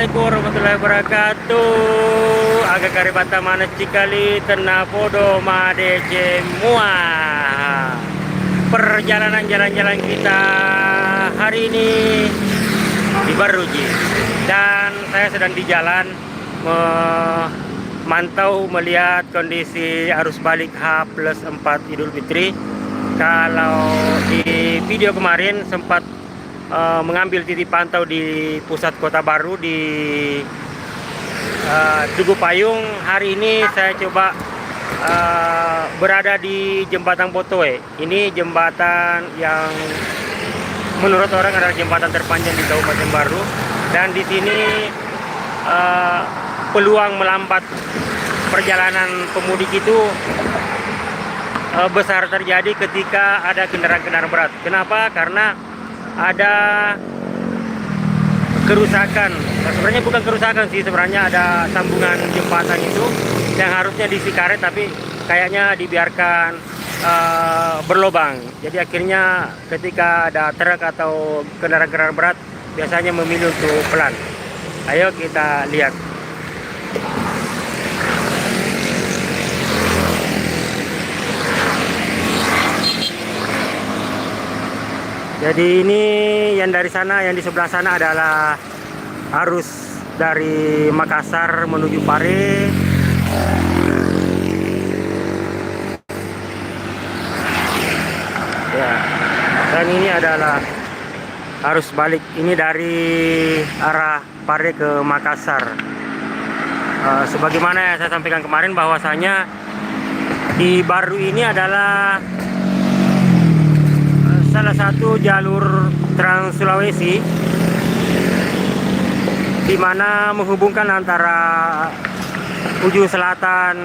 Assalamualaikum warahmatullahi wabarakatuh. Agak karibata mana cikali tena podo made semua. Perjalanan jalan-jalan kita hari ini di Baruji. Dan saya sedang di jalan memantau melihat kondisi arus balik H+4 Idul Fitri. Kalau di video kemarin sempat mengambil titik pantau di pusat kota baru di Tugu Payung. Hari ini saya coba berada di jembatan Botoe. Ini jembatan yang menurut orang adalah jembatan terpanjang di Kabupaten Baru, dan di sini peluang melambat perjalanan pemudik itu besar terjadi ketika ada kendaraan-kendaraan berat. Kenapa? Karena ada kerusakan. Nah, sebenarnya bukan kerusakan sih, sebenarnya ada sambungan jembatan itu yang harusnya diisi karet, tapi kayaknya dibiarkan berlobang. Jadi akhirnya ketika ada truk atau kendaraan-kendaraan berat biasanya memilih untuk pelan. Ayo kita lihat. Jadi ini yang dari sana, yang di sebelah sana adalah arus dari Makassar menuju Pare. Ya, dan ini adalah arus balik. Ini dari arah Pare ke Makassar. Sebagaimana yang saya sampaikan kemarin, bahwasanya di Baru ini adalah salah satu jalur Trans Sulawesi di mana menghubungkan antara ujung selatan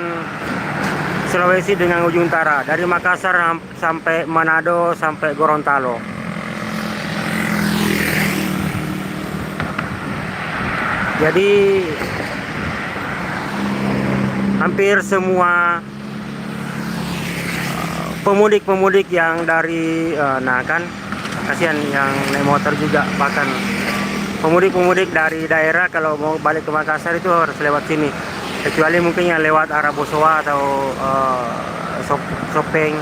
Sulawesi dengan ujung utara, dari Makassar sampai Manado sampai Gorontalo. Jadi hampir semua pemudik-pemudik yang dari nah kan kasihan yang naik motor juga, bahkan pemudik-pemudik dari daerah kalau mau balik ke Makassar itu harus lewat sini, kecuali mungkin yang lewat arah Bosowa atau Sopeng,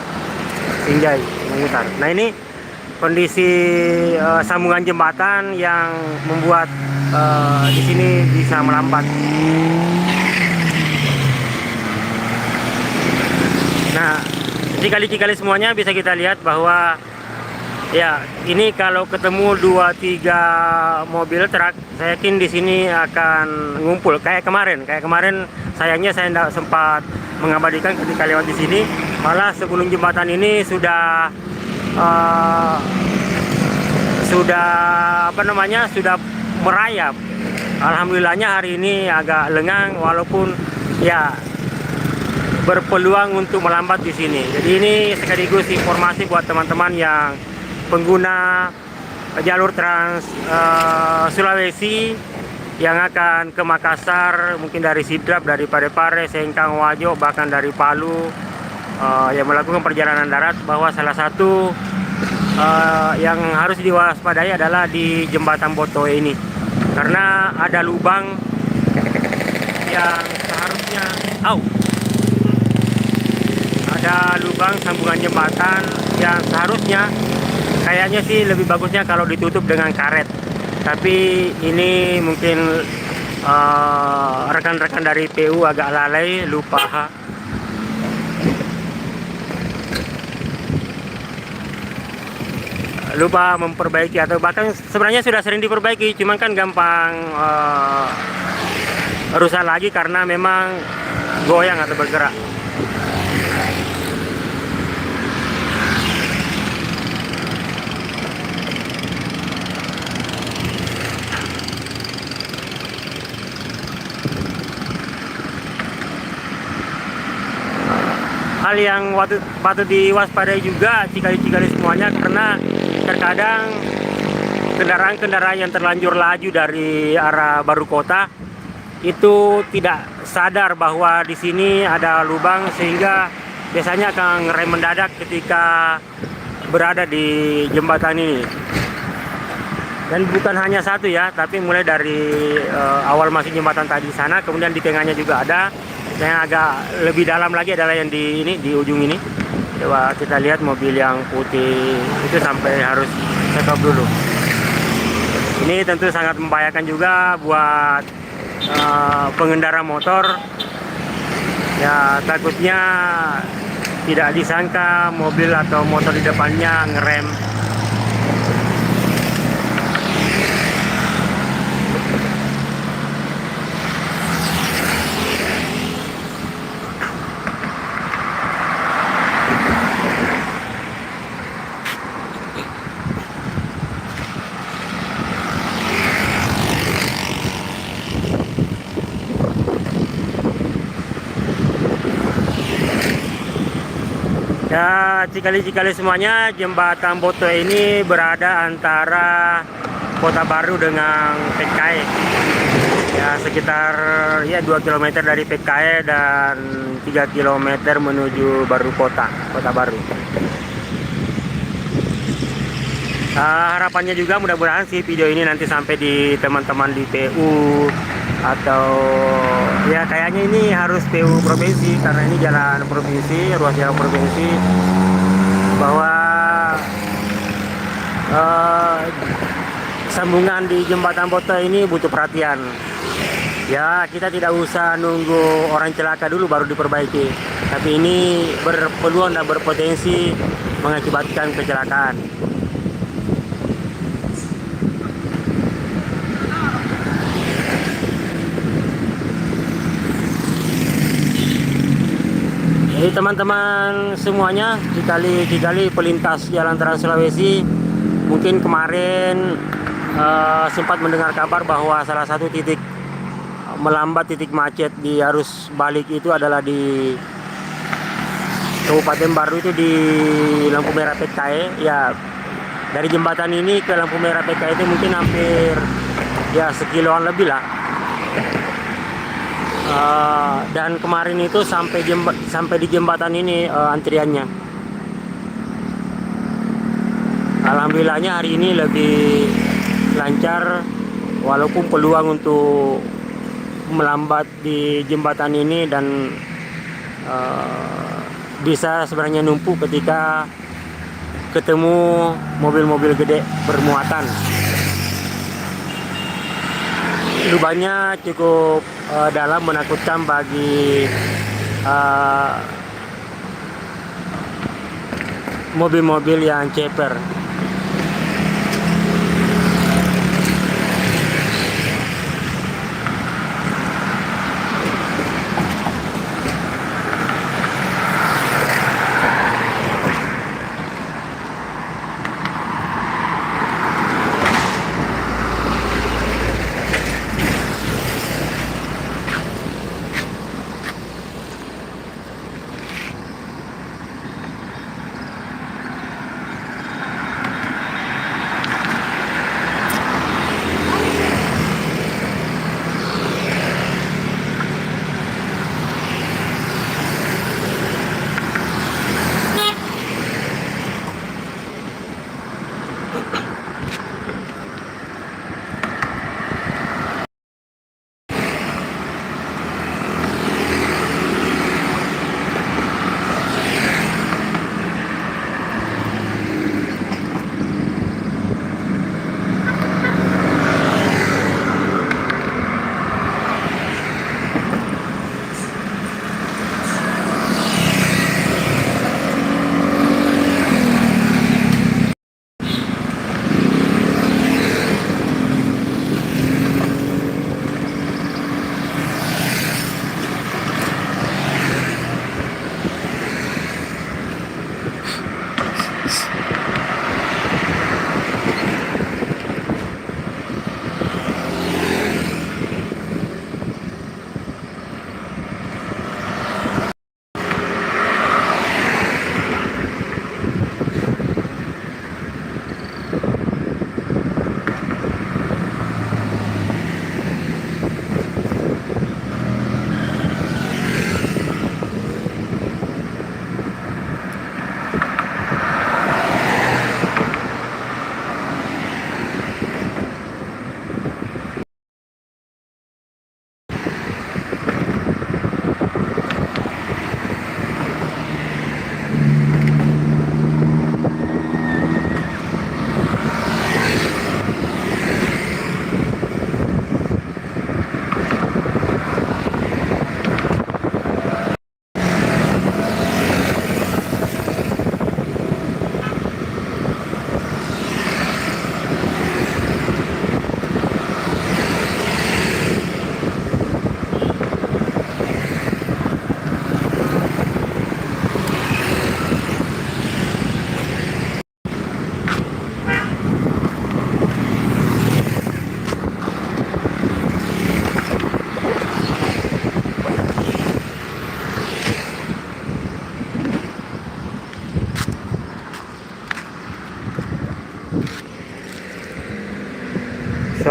Sinjai memutar. Nah, ini kondisi sambungan jembatan yang membuat di sini bisa melambat. Nah, cikali-cikali semuanya bisa kita lihat bahwa ya ini kalau ketemu 2-3 mobil truk, saya yakin di sini akan ngumpul kayak kemarin. Sayangnya saya tidak sempat mengabadikan ketika lewat di sini. Malah sebelum jembatan ini sudah sudah merayap. Alhamdulillahnya hari ini agak lengang, walaupun ya berpeluang untuk melambat di sini. Jadi ini sekaligus informasi buat teman-teman yang pengguna jalur Trans Sulawesi yang akan ke Makassar, mungkin dari Sidrap, dari Parepare, Sengkang, Wajo, bahkan dari Palu, yang melakukan perjalanan darat, bahwa salah satu yang harus diwaspadai adalah di jembatan Botoe ini, karena ada lubang yang seharusnya ada lubang sambungan jembatan yang seharusnya kayaknya sih lebih bagusnya kalau ditutup dengan karet. Tapi ini mungkin rekan-rekan dari PU agak lalai, lupa memperbaiki, atau bahkan sebenarnya sudah sering diperbaiki, cuman kan gampang rusak lagi karena memang goyang atau bergerak. Hal yang patut diwaspadai juga cikali-cikali semuanya, karena terkadang kendaraan-kendaraan yang terlanjur laju dari arah Baru Kota itu tidak sadar bahwa di sini ada lubang, sehingga biasanya akan ngerem mendadak ketika berada di jembatan ini. Dan bukan hanya satu ya, tapi mulai dari awal masuk jembatan tadi sana, kemudian di tengahnya juga ada. Yang agak lebih dalam lagi adalah yang di ini, di ujung ini. Coba kita lihat mobil yang putih itu sampai harus stop dulu. Ini tentu sangat membahayakan juga buat pengendara motor. Ya takutnya tidak disangka mobil atau motor di depannya ngerem. Ya, Cikali-Cikali semuanya, jembatan Boto ini berada antara Kota Baru dengan PKE. Ya, sekitar ya 2 km dari PKE dan 3 km menuju Baru Kota Baru. Harapannya juga mudah-mudahan si video ini nanti sampai di teman-teman di PU atau ya kayaknya ini harus PU provinsi karena ini jalan provinsi, ruas jalan provinsi, bahwa sambungan di jembatan Boto ini butuh perhatian. Ya kita tidak usah nunggu orang celaka dulu baru diperbaiki, tapi ini berpeluang dan berpotensi mengakibatkan kecelakaan. Jadi teman-teman semuanya, Cikali pelintas Jalan Trans Sulawesi, mungkin kemarin sempat mendengar kabar bahwa salah satu titik melambat, titik macet di arus balik itu adalah di Kabupaten Baru, itu di lampu merah PKE. Ya dari jembatan ini ke lampu merah PKE itu mungkin hampir ya sekiloan lebih lah. Dan kemarin itu sampai di jembatan ini antriannya. Alhamdulillahnya hari ini lebih lancar, walaupun peluang untuk melambat di jembatan ini dan bisa sebenarnya numpuk ketika ketemu mobil-mobil gede bermuatan. Lubangnya cukup dalam, menakutkan bagi mobil-mobil yang ceper.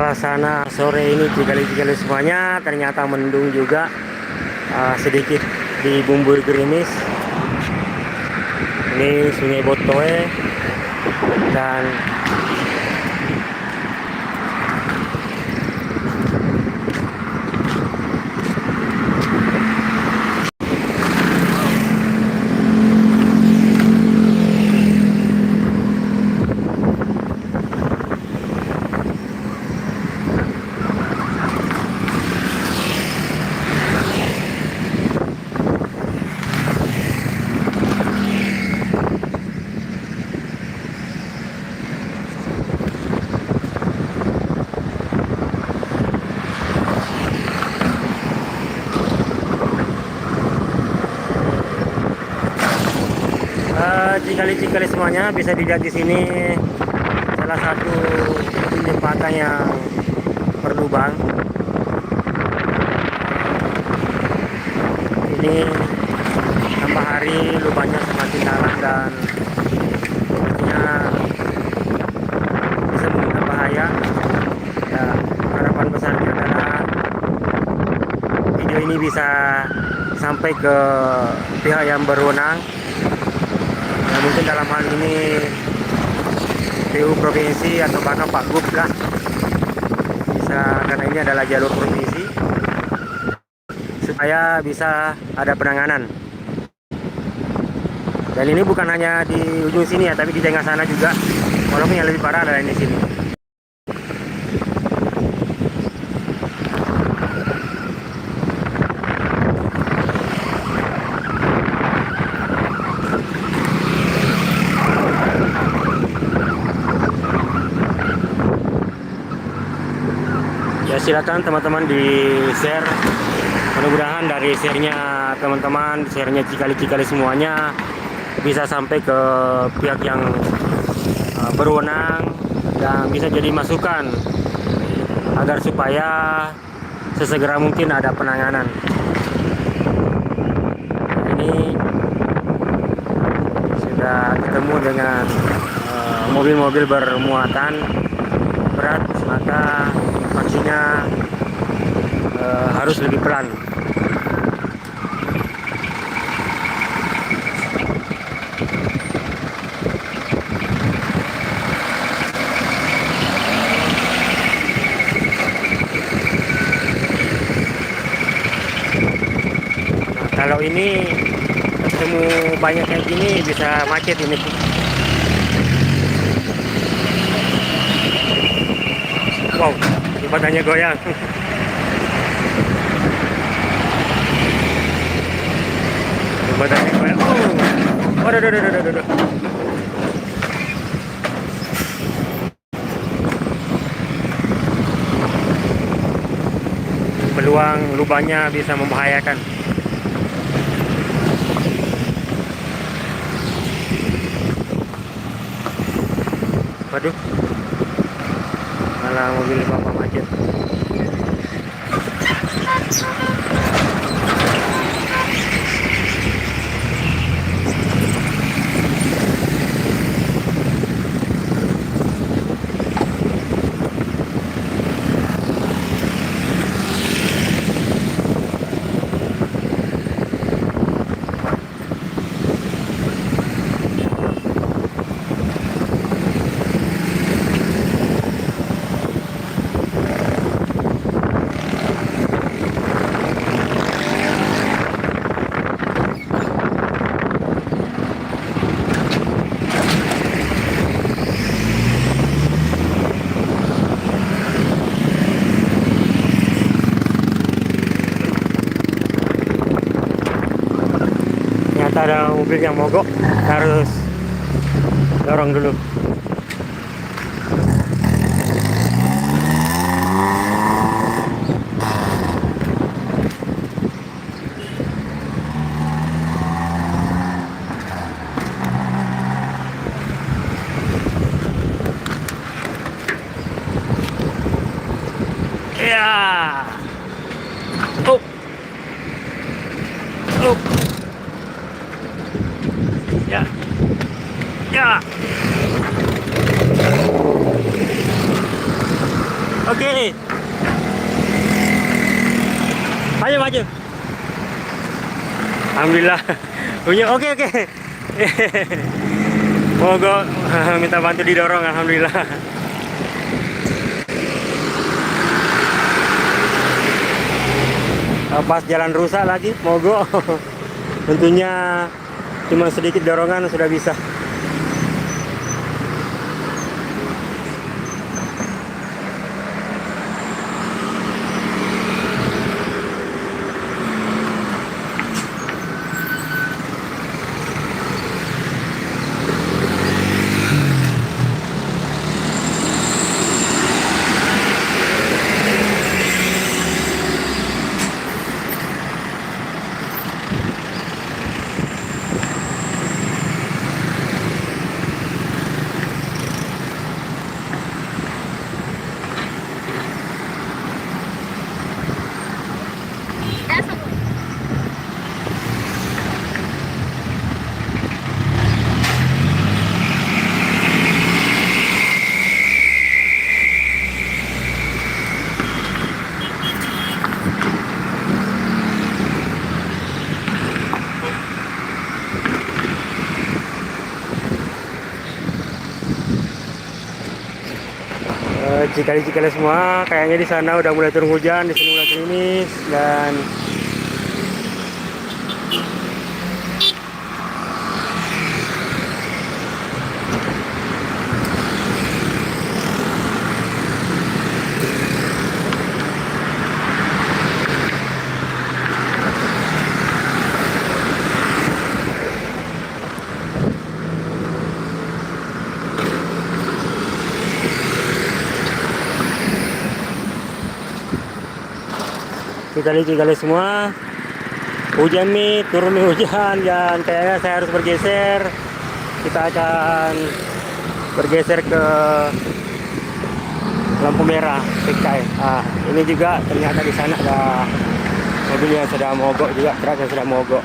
suasana sore ini Cikali-Cikali semuanya ternyata mendung juga, sedikit dibumbui gerimis. Ini Sungai Botoe dan Cikali-Cikali semuanya bisa dilihat di sini salah satu jembatan yang berlubang. Ini tambah hari lubangnya semakin dalam dan sepertinya bisa mengundang bahaya. Ya, harapan besarnya adalah video ini bisa sampai ke pihak yang berwenang. Ya, mungkin dalam hal ini PU provinsi atau bahkan Pak Gub lah, bisa, karena ini adalah jalur provinsi, supaya bisa ada penanganan. Dan ini bukan hanya di ujung sini ya, tapi di tengah sana juga, walaupun yang lebih parah adalah di sini. Ya, silakan teman-teman di share, mudah-mudahan dari sharenya teman-teman, sharenya Cikali-Cikali semuanya bisa sampai ke pihak yang berwenang dan bisa jadi masukan agar supaya sesegera mungkin ada penanganan. Ini sudah ketemu dengan mobil-mobil bermuatan berat, maka maksudnya harus lebih pelan. Kalau ini ketemu banyak kayak gini bisa macet ini. Wow, jembatannya goyang. Jembatannya goyang. Oh, aduh. Peluang lubangnya bisa membahayakan. Waduh, malah mobil bapak macet. Ada mobil yang mogok, harus dorong dulu. Ya, up. Ya. Oke. Ayo maju. Alhamdulillah. Punya oke. Mogok minta bantu didorong, alhamdulillah. Pas jalan rusak lagi, mogok. Tentunya cuma sedikit dorongan sudah bisa. Cikali-cikali semua, kayaknya di sana udah mulai turun hujan, di sini mulai gerimis dan cikali-cikali semua. Hujan nih, turun nih hujan dan kayaknya saya harus bergeser. Kita akan bergeser ke lampu merah PKI. Ini juga ternyata di sana ada mobil yang sedang mogok juga, truk yang sedang mogok.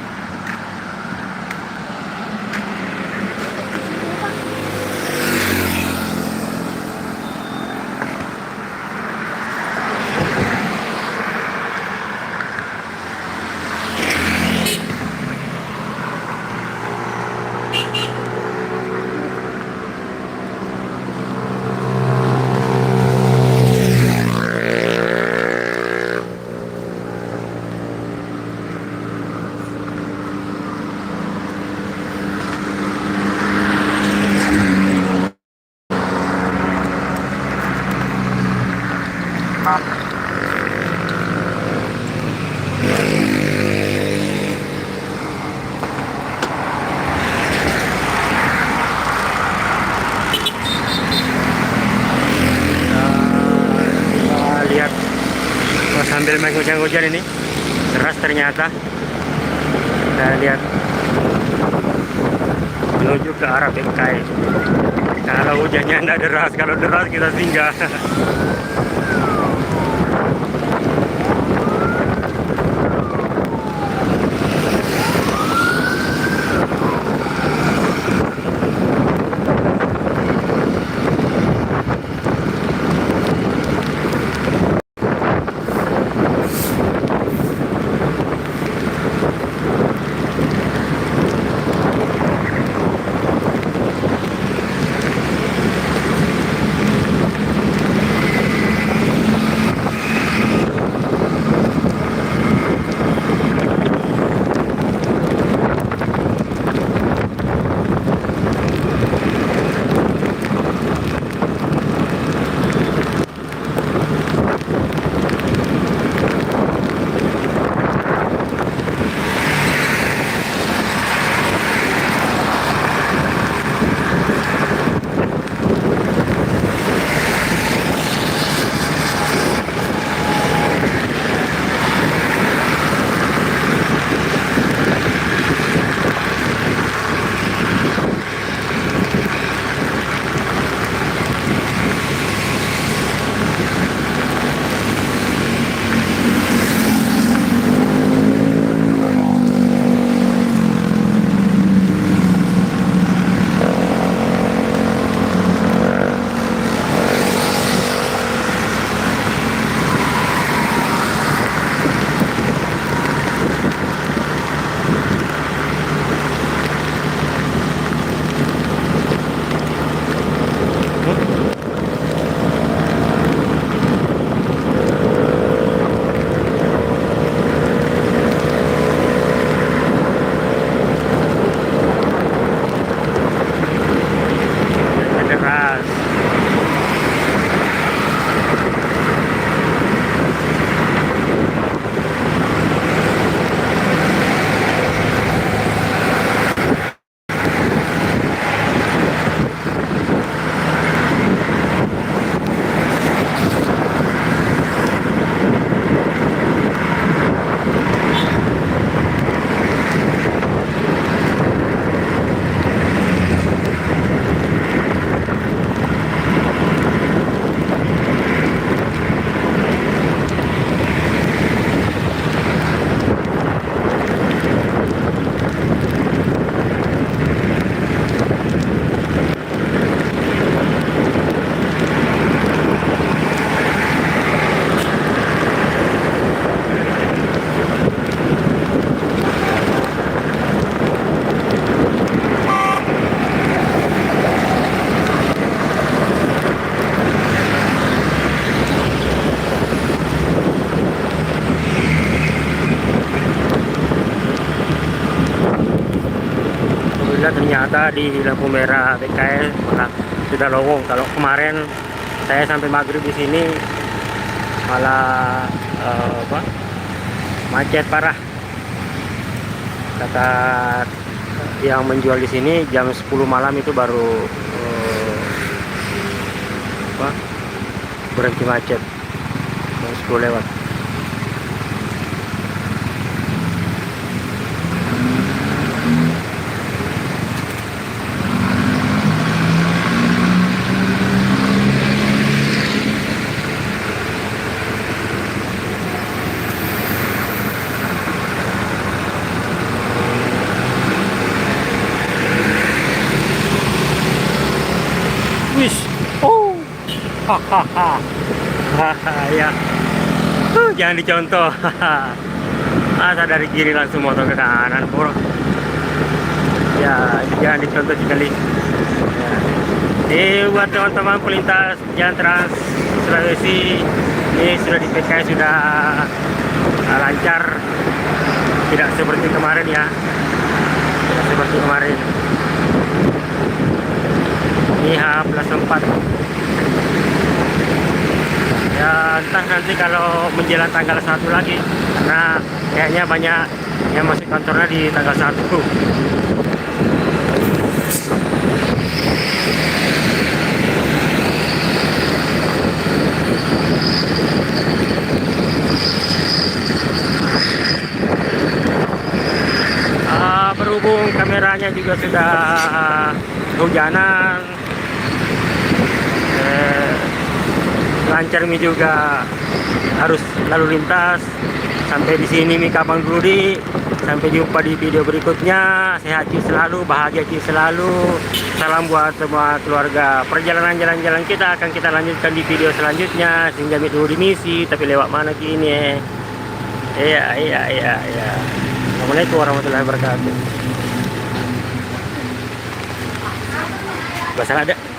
Sambil main hujan-hujan ini deras ternyata. Kita lihat menuju ke arah Bengkai. Kalau hujannya tidak deras, kalau deras kita singgah. ternyata di lampu merah BKS malah sudah lowong. Kalau kemarin saya sampai maghrib di sini malah macet parah. Kata yang menjual di sini jam 10 malam itu baru berhenti macet, jam 10 lewat. Wis, oh, hahaha, ya, jangan dicontoh. Masa dari kiri langsung motor ke kanan, bro. Ya, jangan dicontoh sekali. Ya. Jadi buat teman-teman pelintas jalan Trans Sulawesi, ini sudah di PKS sudah lancar, tidak seperti kemarin ya, tidak seperti kemarin. Ini H+4 ya, entah nanti kalau menjelang tanggal 1 lagi, karena kayaknya banyak yang masuk kantornya di tanggal 1. Berhubung kameranya juga sudah hujanan, lancar Mi juga harus lalu lintas. Sampai di sini Mi Kabang Grudi. Sampai jumpa di video berikutnya. Sehat selalu, bahagia selalu. Salam buat semua keluarga. Perjalanan jalan-jalan kita akan kita lanjutkan di video selanjutnya. Sehingga Mi dulu di misi, tapi lewat mana gini? Iya. Assalamualaikum warahmatullahi wabarakatuh. Bahasa ada.